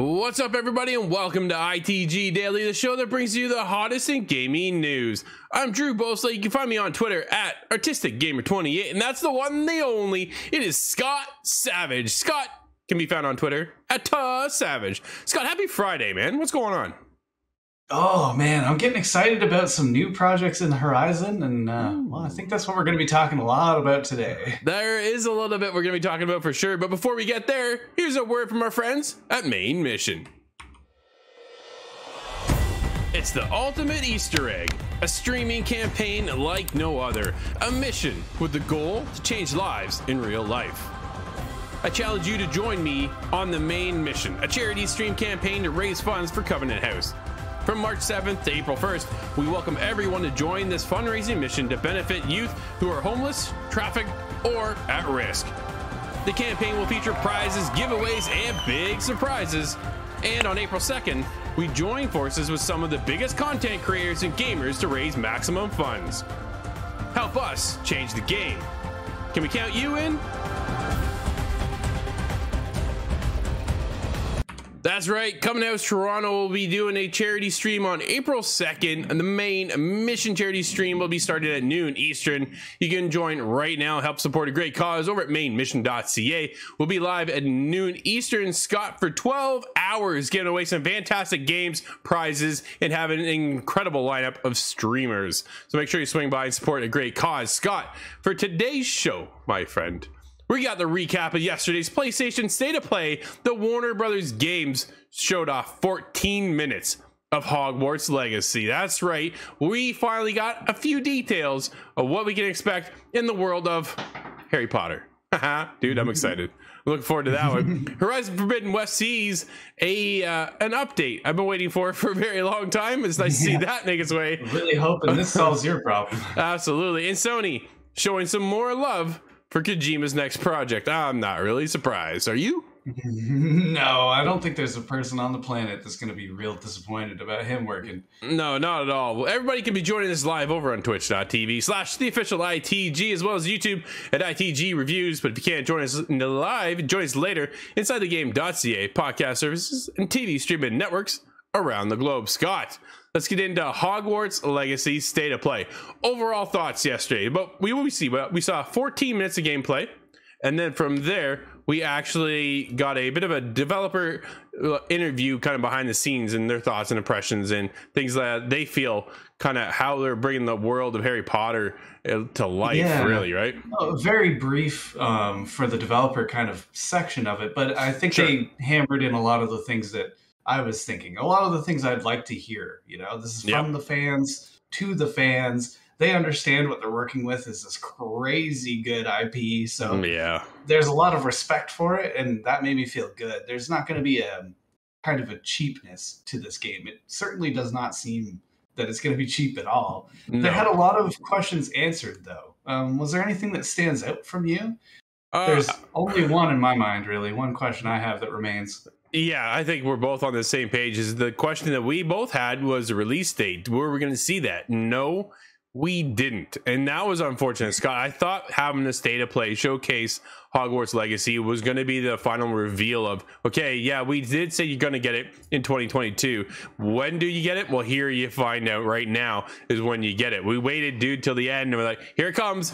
What's up, everybody, and welcome to ITG Daily, the show that brings you the hottest in gaming news. I'm Drew Bosley. You can find me on Twitter at ArtisticGamer28, and that's the one and the only. It is Scott Savage. Scott can be found on Twitter at Savage. Scott, happy Friday, man. What's going on? Oh, man, I'm getting excited about some new projects in the horizon, and well, I think that's what we're going to be talking a lot about today. There is a little bit we're going to be talking about for sure, but before we get there, here's a word from our friends at Main Mission. It's the ultimate Easter egg, a streaming campaign like no other, a mission with the goal to change lives in real life. I challenge you to join me on the Main Mission, a charity stream campaign to raise funds for Covenant House. From March 7th to April 1st, we welcome everyone to join this fundraising mission to benefit youth who are homeless, trafficked, or at risk. The campaign will feature prizes, giveaways, and big surprises. And on April 2nd, we join forces with some of the biggest content creators and gamers to raise maximum funds. Help us change the game. Can we count you in? That's right, Coming House Toronto will be doing a charity stream on April 2nd, and the Main Mission charity stream will be started at noon Eastern. You can join right now, help support a great cause over at mainmission.ca. We'll be live at noon Eastern, Scott, for 12 hours, giving away some fantastic games, prizes, and have an incredible lineup of streamers. So make sure you swing by and support a great cause. Scott, for today's show, my friend, we got the recap of yesterday's PlayStation State of Play. The Warner Brothers Games showed off 14 minutes of Hogwarts Legacy. That's right, we finally got a few details of what we can expect in the world of Harry Potter. Haha, dude, I'm excited. Looking forward to that one. Horizon Forbidden West sees an update I've been waiting for a very long time. It's nice to see that make its way. Really hoping this solves your problem. Absolutely. And Sony showing some more love for Kojima's next project. I'm not really surprised. Are you? No, I don't think there's a person on the planet that's going to be real disappointed about him working. No, not at all. Well, everybody can be joining us live over on twitch.tv/theofficial ITG, as well as YouTube at ITG Reviews. But if you can't join us live, join us later inside the game.ca, podcast services, and TV streaming networks around the globe. Scott, let's get into Hogwarts Legacy State of Play. Overall thoughts yesterday, but we saw 14 minutes of gameplay, and then from there we actually got a bit of a developer interview kind of behind the scenes and their thoughts and impressions and things that they feel, kind of how they're bringing the world of Harry Potter to life. Yeah, really, right? Very brief for the developer kind of section of it, but I think they hammered in a lot of the things that I was thinking, a lot of the things I'd like to hear. You know, this is from the fans to the fans. They understand what they're working with is this crazy good IP. So there's a lot of respect for it, and that made me feel good. There's not going to be a kind of a cheapness to this game. It certainly does not seem that it's going to be cheap at all. No. They had a lot of questions answered, though. Was there anything that stands out from you? There's only one in my mind, really. One question I have that remains. Yeah, I think we're both on the same page. Is the question that we both had was the release date. Were we going to see that? No, we didn't. And that was unfortunate, Scott. I thought having the State of Play showcase Hogwarts Legacy was going to be the final reveal of, okay, yeah, we did say you're going to get it in 2022. When do you get it? Well, here you find out right now is when you get it. We waited, dude, till the end, and we're like, here it comes.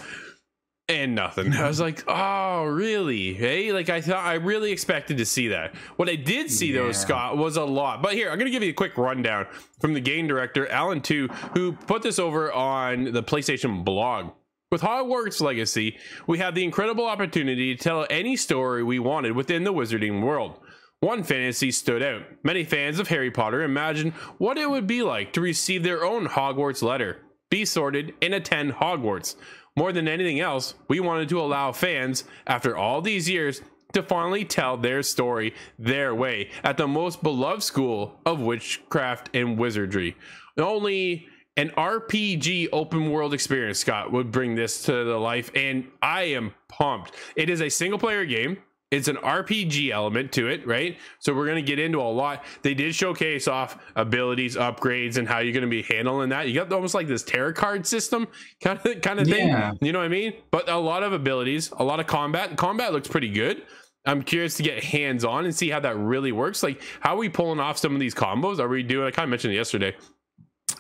And nothing. I was like, oh, really? Hey, like I really expected to see that. What I did see, though, Scott, was a lot. But here, I'm going to give you a quick rundown from the game director, Alan 2, who put this over on the PlayStation blog. With Hogwarts Legacy, we have the incredible opportunity to tell any story we wanted within the wizarding world. One fantasy stood out. Many fans of Harry Potter imagined what it would be like to receive their own Hogwarts letter, be sorted, and attend Hogwarts. More than anything else, we wanted to allow fans, after all these years, to finally tell their story their way at the most beloved school of witchcraft and wizardry. Only an RPG open world experience, Scott, would bring this to the life, and I am pumped. It is a single player game. It's an RPG element to it, right? So we're going to get into a lot. They did showcase off abilities, upgrades, and how you're going to be handling that. You got almost like this tarot card system kind of thing. You know what I mean? But a lot of abilities, a lot of combat. Combat looks pretty good. I'm curious to get hands on and see how that really works. Like, how are we pulling off some of these combos? Are we doing, I kind of mentioned it yesterday,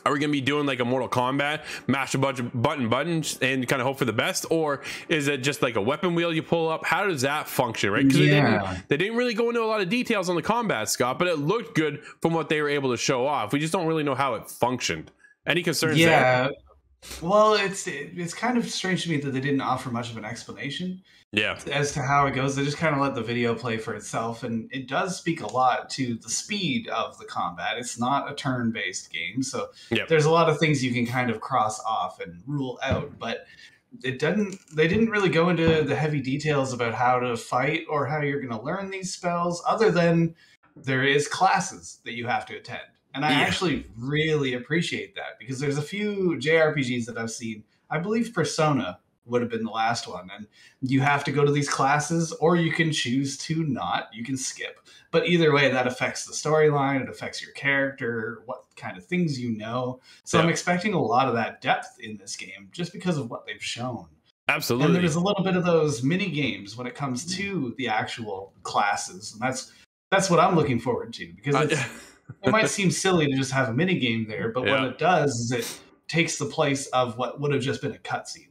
are we going to be doing like a Mortal Kombat, mash a bunch of buttons and kind of hope for the best? Or is it just like a weapon wheel you pull up? How does that function, right? Because they didn't really go into a lot of details on the combat, Scott, but it looked good from what they were able to show off. We just don't really know how it functioned. Any concerns there? Well, it's kind of strange to me that they didn't offer much of an explanation as to how it goes. They just kind of let the video play for itself, and it does speak a lot to the speed of the combat. It's not a turn-based game, so there's a lot of things you can kind of cross off and rule out, but they didn't really go into the heavy details about how to fight or how you're going to learn these spells, other than there is classes that you have to attend. And I actually really appreciate that, because there's a few JRPGs that I've seen. I believe Persona would have been the last one. And you have to go to these classes, or you can choose to not. You can skip. But either way, that affects the storyline. It affects your character, what kind of things you know. So I'm expecting a lot of that depth in this game just because of what they've shown. Absolutely. And there's a little bit of those mini games when it comes to the actual classes. And that's what I'm looking forward to, because it might seem silly to just have a mini game there, but what it does is it takes the place of what would have just been a cutscene.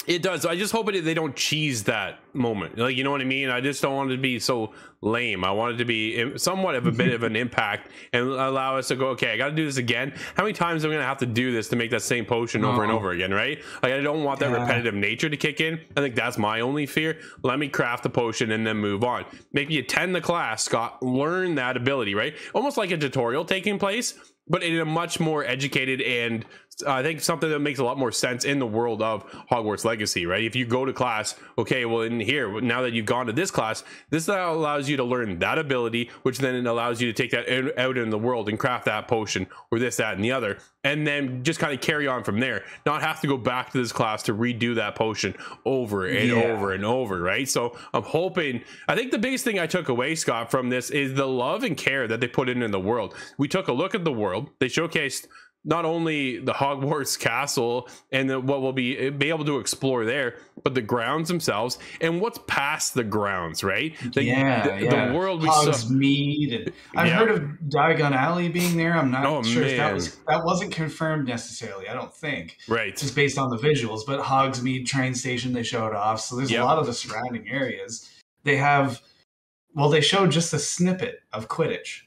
It does. I just hope they don't cheese that moment. Like, you know what I mean? I just don't want it to be so lame. I want it to be somewhat of a bit of an impact and allow us to go, okay, I got to do this again. How many times am I going to have to do this to make that same potion over and over again, right? Like, I don't want that repetitive nature to kick in. I think that's my only fear. Let me craft the potion and then move on. Maybe attend the class, Scott. Learn that ability, right? Almost like a tutorial taking place, but in a much more educated and I think something that makes a lot more sense in the world of Hogwarts Legacy, right? If you go to class, okay, well, in here, now that you've gone to this class, this allows you to learn that ability, which then it allows you to take that out in the world and craft that potion or this, that, and the other, and then just kind of carry on from there. Not have to go back to this class to redo that potion over and over and over, right? So I'm hoping, I think the biggest thing I took away, Scott, from this is the love and care that they put in the world. We took a look at the world. They showcased not only the Hogwarts castle and what we'll be able to explore there, but the grounds themselves and what's past the grounds, right? The world we saw. Hogsmeade, and I've heard of Diagon Alley being there. I'm not sure if that wasn't confirmed necessarily. I don't think. Right. Just based on the visuals, but Hogsmeade train station they showed off. So there's a lot of the surrounding areas. They showed just a snippet of Quidditch.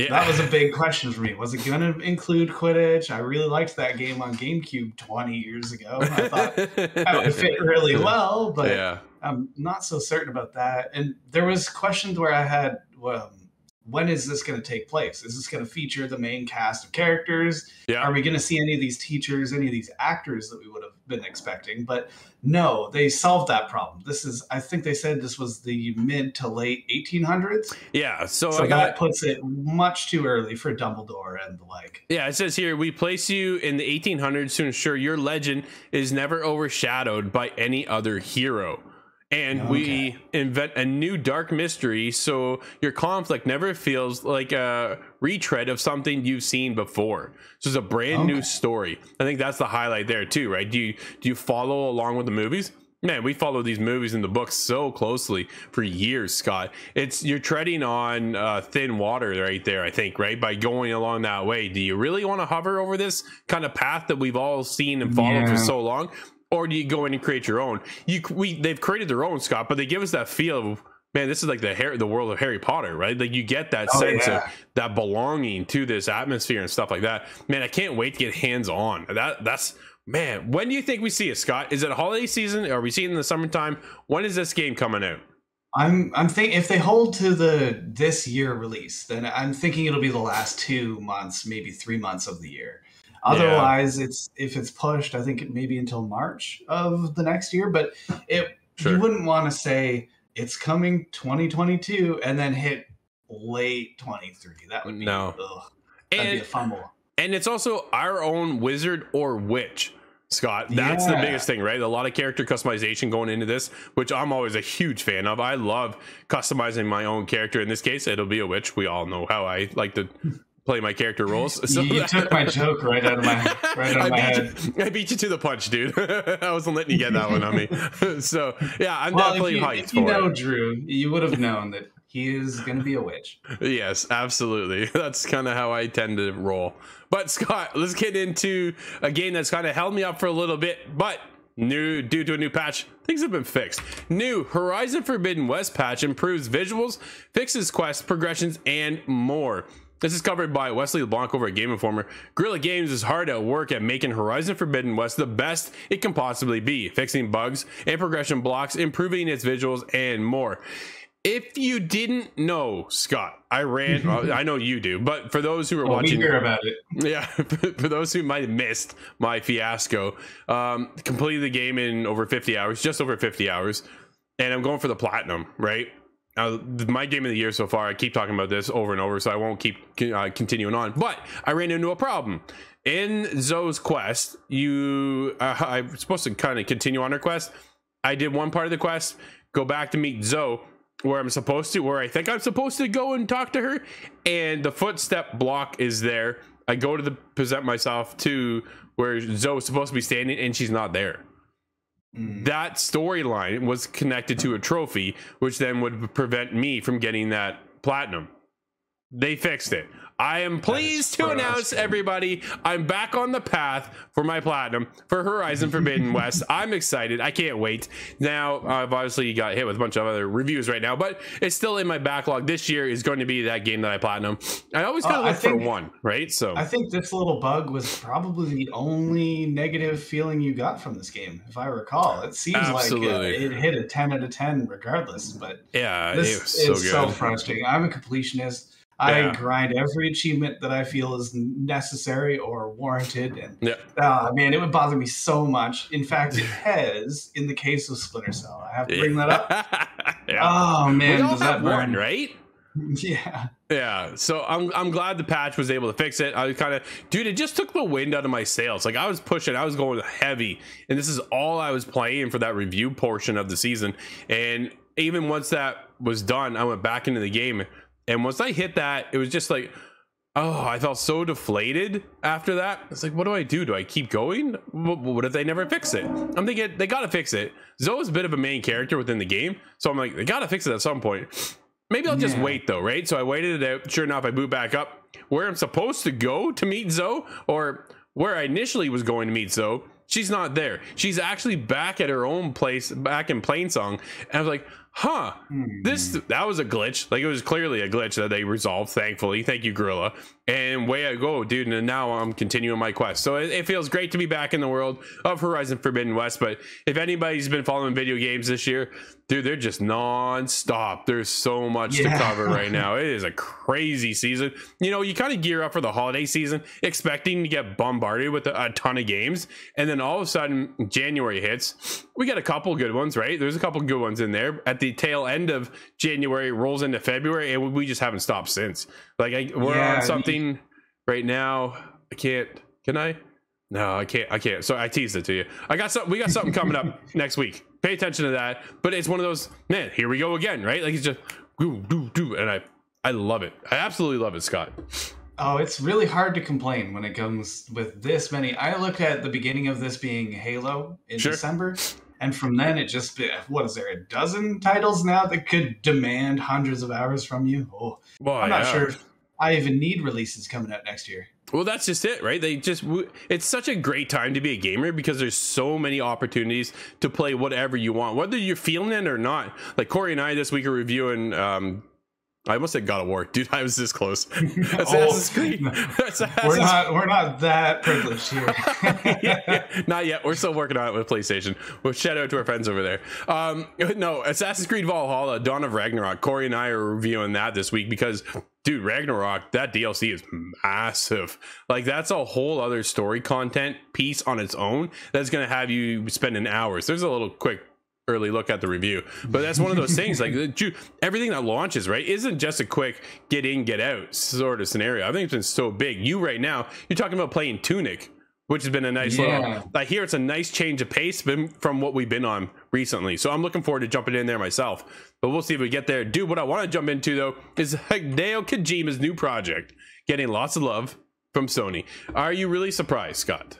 That was a big question for me. Was it going to include Quidditch? I really liked that game on GameCube 20 years ago. I thought that would fit really well, but I'm not so certain about that. And there was questions where I had, when is this going to take place? Is this going to feature the main cast of characters? Are we going to see any of these teachers, any of these actors that we would have been expecting? But no, they solved that problem. I think they said this was the mid to late 1800s. Yeah, so that puts it much too early for Dumbledore and the like. Yeah, it says here, we place you in the 1800s to ensure your legend is never overshadowed by any other hero. And we invent a new dark mystery, so your conflict never feels like a retread of something you've seen before. So it's a brand new story. I think that's the highlight there too, right? Do you follow along with the movies? Man, we follow these movies and the books so closely for years, Scott. You're treading on thin water right there, I think, right? By going along that way. Do you really want to hover over this kind of path that we've all seen and followed for so long? Or do you go in and create your own? They've created their own, Scott, but they give us that feel of, man, this is like the world of Harry Potter, right? Like you get that sense of that belonging to this atmosphere and stuff like that. Man, I can't wait to get hands on. That's man. When do you think we see it, Scott? Is it a holiday season? Are we seeing it in the summertime? When is this game coming out? I'm thinking if they hold to this year release, then I'm thinking it'll be the last 2 months, maybe 3 months of the year. Otherwise, if it's pushed, I think it may be until March of the next year. But you wouldn't want to say it's coming 2022 and then hit late 23. That would be that'd be a fumble. And it's also our own wizard or witch, Scott. That's the biggest thing, right? A lot of character customization going into this, which I'm always a huge fan of. I love customizing my own character. In this case, it'll be a witch. We all know how I like to play my character roles. So you took my joke right out of my head. I beat you to the punch, dude. I wasn't letting you get that one on me. So yeah, I'm definitely hyped if you know Drew, you would have known that he is going to be a witch. Yes, absolutely. That's kind of how I tend to roll. But Scott, let's get into a game that's kind of held me up for a little bit, but due to a new patch, things have been fixed. New Horizon Forbidden West patch improves visuals, fixes quests, progressions, and more. This is covered by Wesley LeBlanc over at Game Informer. Guerrilla Games is hard at work at making Horizon Forbidden West the best it can possibly be, fixing bugs and progression blocks, improving its visuals, and more. If you didn't know, Scott, I know you do, but for those who are watching, we hear about it. Yeah, for those who might have missed my fiasco, completed the game in over 50 hours, just over 50 hours, and I'm going for the platinum, right? My game of the year so far, I keep talking about this over and over, so I won't keep continuing on, but I ran into a problem. In Zoe's quest, I'm supposed to kind of continue on her quest. I did one part of the quest, go back to meet Zoe, where I think I'm supposed to go and talk to her, and the footstep block is there. I go to present myself to where Zoe's supposed to be standing, and she's not there. That storyline was connected to a trophy, which then would prevent me from getting that platinum. They fixed it. I am pleased to announce, everybody, I'm back on the path for my platinum for Horizon Forbidden West. I'm excited. I can't wait. Now, I've obviously got hit with a bunch of other reviews right now, but it's still in my backlog. This year is going to be that game that I platinum. I always kind of look for one, right? So I think this little bug was probably the only negative feeling you got from this game, if I recall. It seems like it hit a 10 out of 10 regardless, but yeah, this is so frustrating. I'm a completionist. I grind every achievement that I feel is necessary or warranted, and man, it would bother me so much. In fact, it has in the case of Splinter Cell. I have to bring that up. Oh man, does that burn, right? Yeah. So I'm glad the patch was able to fix it. I was kind of, dude, it just took the wind out of my sails. Like I was pushing, I was going heavy, and this is all I was playing for that review portion of the season. And even once that was done, I went back into the game. And once I hit that, it was just like, oh, I felt so deflated after that. It's like, what do I do? Do I keep going? What if they never fix it? I'm thinking they got to fix it. Zoe's a bit of a main character within the game. So I'm like, they got to fix it at some point. Maybe I'll just wait though, right? So I waited it out. Sure enough, I boot back up where I'm supposed to go to meet Zoe, or where I initially was going to meet Zoe. She's not there. She's actually back at her own place, back in Plainsong. And I was like, huh, that was a glitch. Like, it was clearly a glitch that they resolved, thankfully. Thank you, Gorilla. And way I go, dude. And now I'm continuing my quest. So it feels great to be back in the world of Horizon Forbidden West. But if anybody's been following video games this year, dude, they're just non-stop. There's so much to cover right now. It is a crazy season. You know, you kind of gear up for the holiday season, expecting to get bombarded with a ton of games. And then all of a sudden, January hits. We got a couple good ones, right? There's a couple good ones in there. At the tail end of January, rolls into February, and we just haven't stopped since. Like, we're on something right now. I can't. Can I? No, I can't. So I teased it to you. We got something coming up next week. Pay attention to that. But it's one of those, man, here we go again, right? Like, it's just do, and I love it. I absolutely love it, Scott. Oh, it's really hard to complain when it comes with this many. I look at the beginning of this being Halo in December, and from then it just, what is there, a dozen titles now that could demand hundreds of hours from you? Oh, I'm not sure if I even need releases coming out next year. Well, that's just it, right? It's such a great time to be a gamer because there's so many opportunities to play whatever you want, whether you're feeling it or not. Like Corey and I this week are reviewing, I almost said God of War. Dude, I was this close. Assassin's Creed. We're not that privileged here. Not yet. We're still working on it with PlayStation. Well, shout out to our friends over there. No, Assassin's Creed Valhalla, Dawn of Ragnarok. Corey and I are reviewing that this week because, dude, Ragnarok, that DLC is massive. Like, that's a whole other story content piece on its own that's going to have you spending hours. There's a little quick early look at the review, but that's one of those things, like, everything that launches, right, isn't just a quick get in get out sort of scenario. I think it's been so big. You right now, you're talking about playing Tunic, which has been a nice little, I hear it's a nice change of pace from what we've been on recently, so I'm looking forward to jumping in there myself, but we'll see if we get there. Dude, what I want to jump into though is Hideo Kojima's new project getting lots of love from Sony. Are you really surprised, Scott?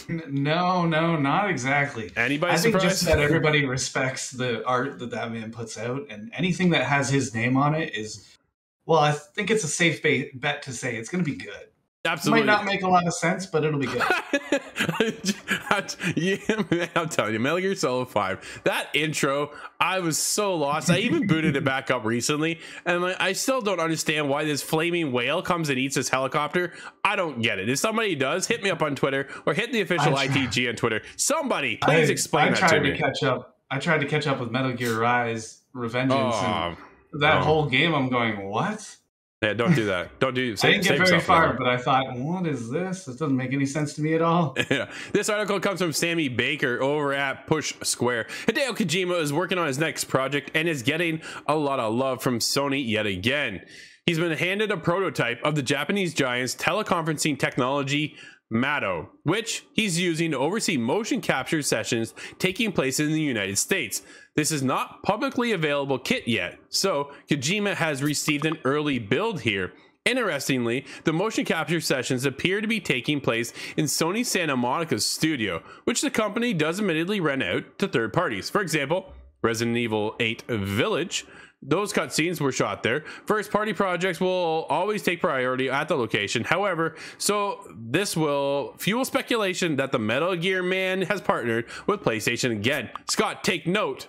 No, not exactly. Anybody I think surprised? just that everybody respects the art that man puts out, and anything that has his name on it is, well, I think it's a safe bet to say it's going to be good. Absolutely. It might not make a lot of sense, but it'll be good. Yeah, I'm telling you, Metal Gear Solid 5, that intro, I was so lost. I even booted it back up recently, and I still don't understand why this flaming whale comes and eats this helicopter. I don't get it. If somebody does, hit me up on Twitter or hit the official ITG on Twitter. Somebody, please explain that to me. I tried to catch up with Metal Gear Rise Revengeance, and that whole game, I'm going, what? Yeah, don't do that. Don't do. I didn't get very far, but I thought, what is this? This doesn't make any sense to me at all. Yeah. This article comes from Sammy Baker over at Push Square. Hideo Kojima is working on his next project and is getting a lot of love from Sony yet again. He's been handed a prototype of the Japanese giant's teleconferencing technology, Matto, which he's using to oversee motion capture sessions taking place in the United States. This is not publicly available kit yet, so Kojima has received an early build here. Interestingly, the motion capture sessions appear to be taking place in Sony Santa Monica's studio, which the company does admittedly rent out to third parties. For example, Resident Evil 8 Village, those cutscenes were shot there. First party projects will always take priority at the location. However, so this will fuel speculation that the Metal Gear man has partnered with PlayStation again. Scott, take note.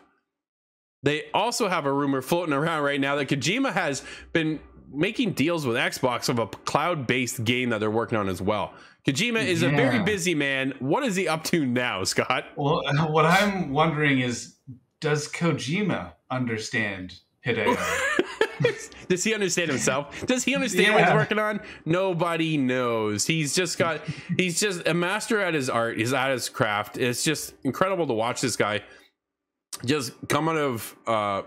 They also have a rumor floating around right now that Kojima has been making deals with Xbox of a cloud-based game that they're working on as well. Kojima is a very busy man. What is he up to now, Scott? Well, what I'm wondering is, does Kojima understand Hideo? Does he understand himself? Does he understand what he's working on? Nobody knows. He's just a master at his art. He's at his craft. It's just incredible to watch this guy just come out of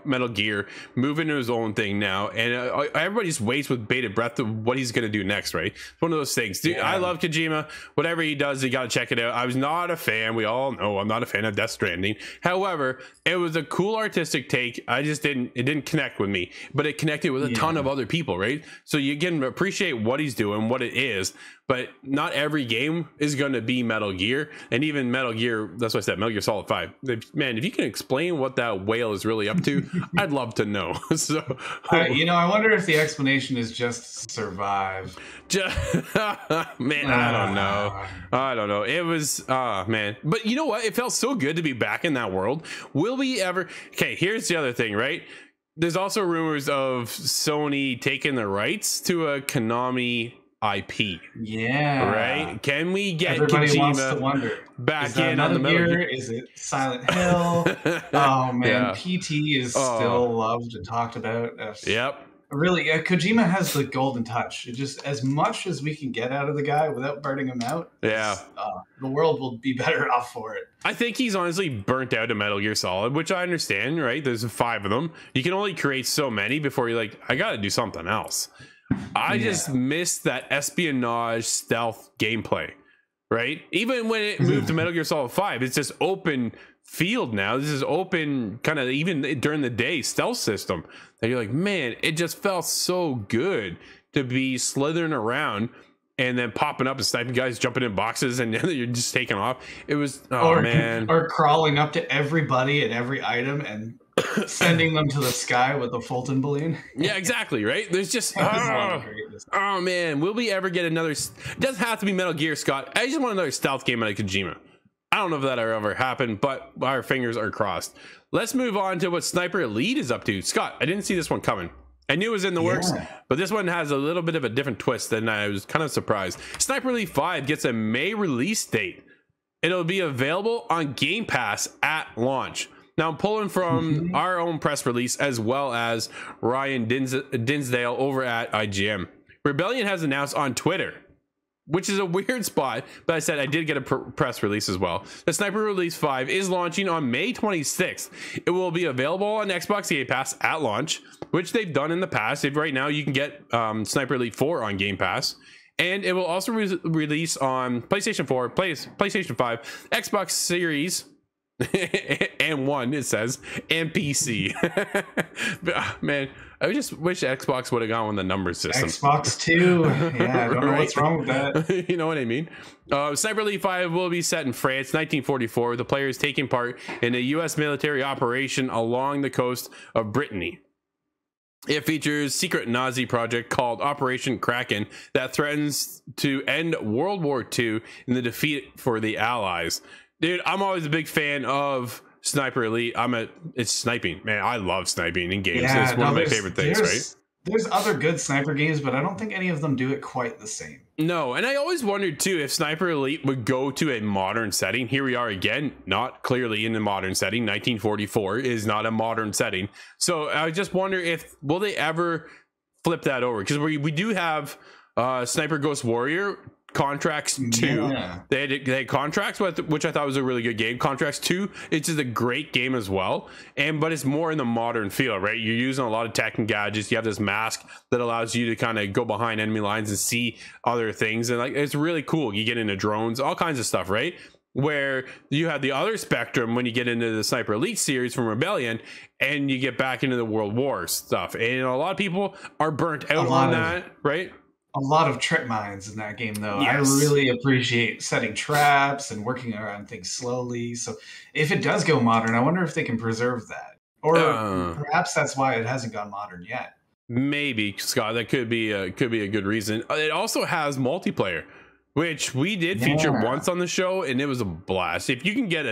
Metal Gear, move into his own thing now, and everybody just waits with bated breath of what he's going to do next, right? It's one of those things. Dude, I love Kojima. Whatever he does, you got to check it out. I was not a fan. We all know I'm not a fan of Death Stranding. However, it was a cool artistic take. It didn't connect with me, but it connected with a ton of other people, right? So you can appreciate what he's doing, what it is, but not every game is going to be Metal Gear. And even Metal Gear, that's what I said, Metal Gear Solid 5. Man, if you can explain what that whale is really up to, I'd love to know. So, I wonder if the explanation is just survive. Man, I don't know. It was, man. But you know what? It felt so good to be back in that world. Will we ever? Okay, here's the other thing, right? There's also rumors of Sony taking the rights to a Konami IP. Yeah. Right? Can we get Everybody wants to Kojima wonder. back in on the Metal Gear? Is it Silent Hill? Oh man, PT is still loved and talked about. Yep. Really, Kojima has the golden touch. It just, as much as we can get out of the guy without burning him out, the world will be better off for it. I think he's honestly burnt out of Metal Gear Solid, which I understand, right? There's 5 of them. You can only create so many before you're like, I got to do something else. I just missed that espionage stealth gameplay, right? Even when it moved to Metal Gear Solid 5, it's just open field now. This is open kind of even during the day stealth system. And you're like, man, it just felt so good to be slithering around and then popping up and sniping guys, jumping in boxes, and then you're just taking off. It was, man. Or crawling up to everybody and every item and sending them to the sky with a Fulton balloon. Yeah, exactly, right? There's just, oh man, will we ever get another, it doesn't have to be Metal Gear, Scott. I just want another stealth game out of Kojima. I don't know if that'll ever happen, but our fingers are crossed. Let's move on to what Sniper Elite is up to. Scott, I didn't see this one coming. I knew it was in the works, but this one has a little bit of a different twist, and I was kind of surprised. Sniper Elite 5 gets a May release date. It'll be available on Game Pass at launch. Now, I'm pulling from our own press release as well as Ryan Dinsdale over at IGM. Rebellion has announced on Twitter, which is a weird spot, but I said I did get a press release as well. The Sniper Elite 5 is launching on May 26th. It will be available on Xbox Game Pass at launch, which they've done in the past. Right now, you can get Sniper Elite 4 on Game Pass. And it will also release on PlayStation 4, PlayStation 5, Xbox Series, and One, it says, and PC. Man, I just wish Xbox would have gone with the number system. Xbox 2. Yeah, I don't know what's wrong with that. You know what I mean? Sniper Elite 5 will be set in France, 1944, with the players taking part in a U.S. military operation along the coast of Brittany. It features secret Nazi project called Operation Kraken that threatens to end World War II in the defeat for the Allies. Dude, I'm always a big fan of Sniper Elite. It's sniping, man. I love sniping in games. Yeah, it's one of my favorite things, right? There's other good sniper games, but I don't think any of them do it quite the same. No, and I always wondered too if Sniper Elite would go to a modern setting. Here we are again, not clearly in a modern setting. 1944 is not a modern setting. So I just wonder if will they ever flip that over? Because we do have Sniper Ghost Warrior Contracts 2. Yeah. They had Contracts, which I thought was a really good game. Contracts 2, it's just a great game as well. But it's more in the modern feel, right? You're using a lot of tech and gadgets. You have this mask that allows you to kind of go behind enemy lines and see other things. And like it's really cool. You get into drones, all kinds of stuff, right? Where you have the other spectrum when you get into the Sniper Elite series from Rebellion and you get back into the World War stuff. And a lot of people are burnt out on that, right? A lot of trip mines in that game, though. Yes. I really appreciate setting traps and working around things slowly. So if it does go modern, I wonder if they can preserve that. Or perhaps that's why it hasn't gone modern yet. Maybe, Scott. That could be a good reason. It also has multiplayer, which we did feature once on the show, and it was a blast. If you can get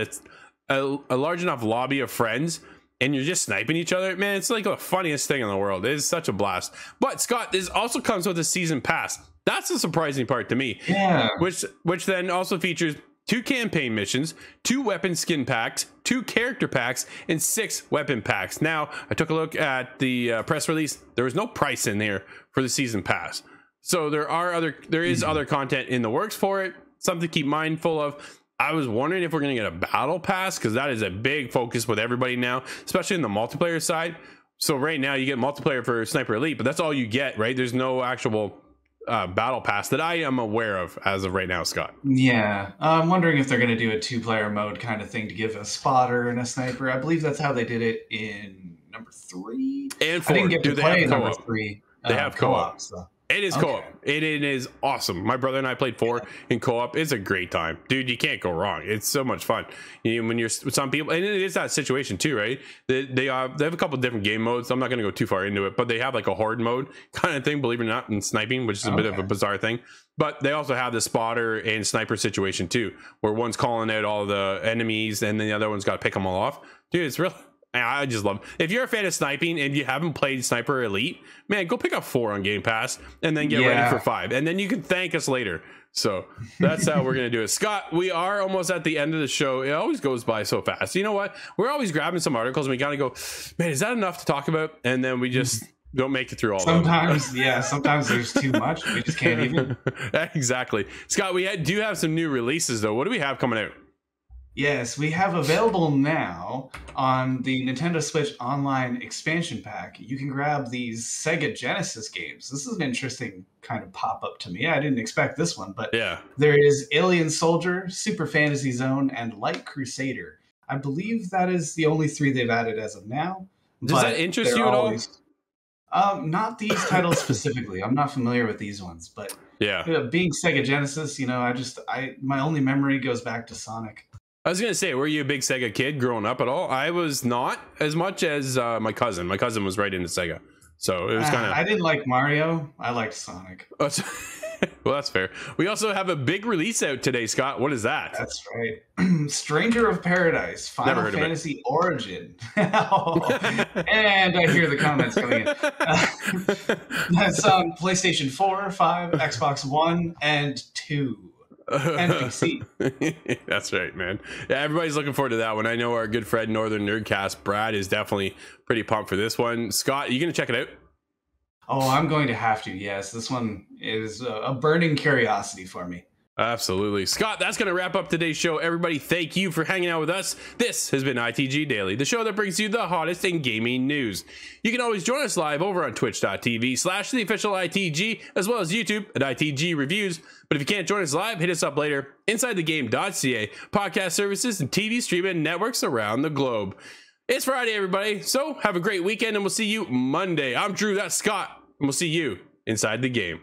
a large enough lobby of friends and you're just sniping each other, man, it's like the funniest thing in the world. It is such a blast. But Scott, this also comes with a season pass. That's the surprising part to me. Yeah. Which then also features 2 campaign missions, 2 weapon skin packs, 2 character packs, and 6 weapon packs. Now, I took a look at the press release. There was no price in there for the season pass. So there is other content in the works for it. Something to keep mindful of. I was wondering if we're going to get a battle pass, because that is a big focus with everybody now, especially in the multiplayer side. So right now you get multiplayer for Sniper Elite, but that's all you get, right? There's no actual battle pass that I am aware of as of right now, Scott. Yeah, I'm wondering if they're going to do a 2-player mode kind of thing to give a spotter and a sniper. I believe that's how they did it in number 3 and 4. I didn't get to play number 3. They have co-op. So. It is co-op. It is awesome. My brother and I played 4 in co-op. It's a great time, dude. You can't go wrong. It's so much fun. When you're with some people, and it is that situation too, right? They have a couple different game modes. I'm not going to go too far into it, but they have like a horde mode kind of thing, believe it or not, in sniping, which is a bit of a bizarre thing. But they also have the spotter and sniper situation too, where one's calling out all the enemies and then the other one's got to pick them all off. Dude, it's real. I just love it. If you're a fan of sniping and you haven't played Sniper Elite, man, go pick up 4 on Game Pass and then get ready for 5. And then you can thank us later. So that's how we're going to do it. Scott, we are almost at the end of the show. It always goes by so fast. You know what? We're always grabbing some articles and we kind of go, man, is that enough to talk about? And then we just don't make it through all sometimes, of them. Sometimes there's too much. We just can't even. Exactly. Scott, we do have some new releases, though. What do we have coming out? Yes, we have available now on the Nintendo Switch Online Expansion Pack. You can grab these Sega Genesis games. This is an interesting kind of pop-up to me. I didn't expect this one, but there is Alien Soldier, Super Fantasy Zone, and Light Crusader. I believe that is the only 3 they've added as of now. Does that interest you at all? Not these titles specifically. I'm not familiar with these ones, but being Sega Genesis, my only memory goes back to Sonic. I was going to say, were you a big Sega kid growing up at all? I was not as much as my cousin. My cousin was right into Sega. So it was kind of... I didn't like Mario. I liked Sonic. Well, that's fair. We also have a big release out today, Scott. What is that? That's right. Stranger of Paradise, Final Fantasy Origin. And I hear the comments coming in. That's on PlayStation 4, 5, Xbox One, and 2. NPC. That's right, man. Yeah, everybody's looking forward to that one. I know our good friend Northern Nerdcast Brad is definitely pretty pumped for this one. Scott, are you gonna check it out? Oh, I'm going to have to. Yes, this one is a burning curiosity for me. Absolutely. Scott, that's going to wrap up today's show. Everybody, thank you for hanging out with us. This has been ITG Daily, the show that brings you the hottest in gaming news. You can always join us live over on twitch.tv/the official ITG, as well as YouTube at ITG Reviews. But if you can't join us live, hit us up later. InsideTheGame.ca, podcast services, and TV streaming networks around the globe. It's Friday, everybody. So have a great weekend, and we'll see you Monday. I'm Drew, that's Scott, and we'll see you inside the game.